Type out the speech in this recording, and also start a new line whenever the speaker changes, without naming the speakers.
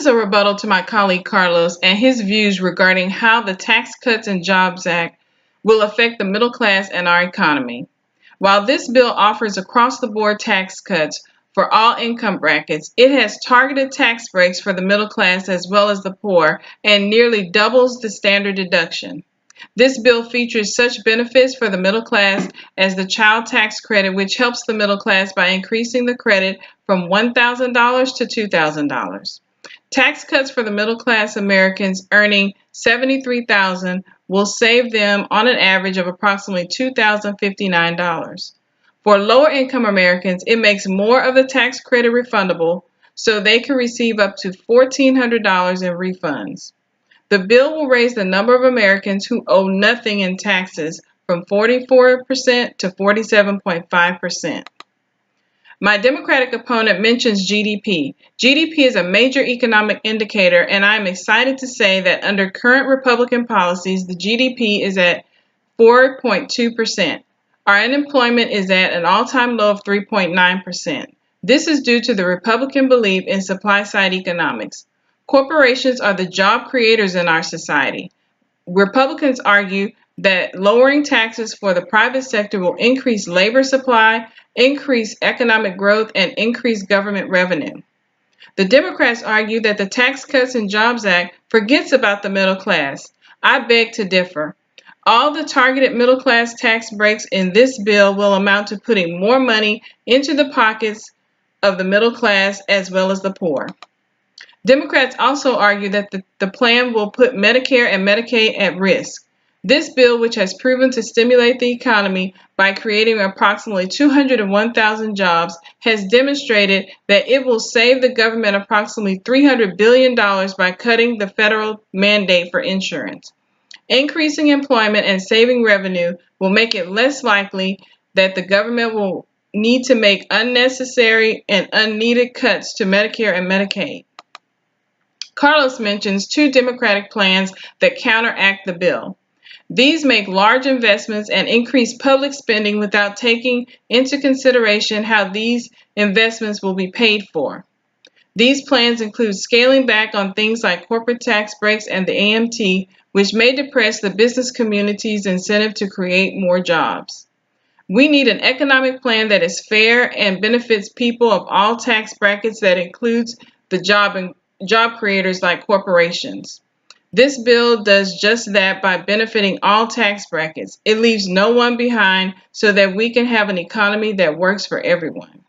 is a rebuttal to my colleague Carlos and his views regarding how the Tax Cuts and Jobs Act will affect the middle class and our economy. While this bill offers across-the-board tax cuts for all income brackets, it has targeted tax breaks for the middle class as well as the poor and nearly doubles the standard deduction. This bill features such benefits for the middle class as the child tax credit, which helps the middle class by increasing the credit from $1,000 to $2,000. Tax cuts for the middle class Americans earning $73,000 will save them on an average of approximately $2,059. For lower income Americans, it makes more of the tax credit refundable so they can receive up to $1,400 in refunds. The bill will raise the number of Americans who owe nothing in taxes from 44% to 47.5%. My Democratic opponent mentions GDP. GDP is a major economic indicator, and I'm excited to say that under current Republican policies, the GDP is at 4.2%. Our unemployment is at an all-time low of 3.9%. This is due to the Republican belief in supply-side economics. Corporations are the job creators in our society. Republicans argue that lowering taxes for the private sector will increase labor supply, increase economic growth, and increase government revenue. The Democrats argue that the Tax Cuts and Jobs Act forgets about the middle class. I beg to differ. All the targeted middle class tax breaks in this bill will amount to putting more money into the pockets of the middle class as well as the poor. Democrats also argue that the plan will put Medicare and Medicaid at risk. This bill, which has proven to stimulate the economy by creating approximately 201,000 jobs, has demonstrated that it will save the government approximately $300 billion by cutting the federal mandate for insurance. Increasing employment and saving revenue will make it less likely that the government will need to make unnecessary and unneeded cuts to Medicare and Medicaid. Carlos mentions two Democratic plans that counteract the bill. These make large investments and increase public spending without taking into consideration how these investments will be paid for. These plans include scaling back on things like corporate tax breaks and the AMT, which may depress the business community's incentive to create more jobs. We need an economic plan that is fair and benefits people of all tax brackets that includes the job creators like corporations. This bill does just that by benefiting all tax brackets. It leaves no one behind so that we can have an economy that works for everyone.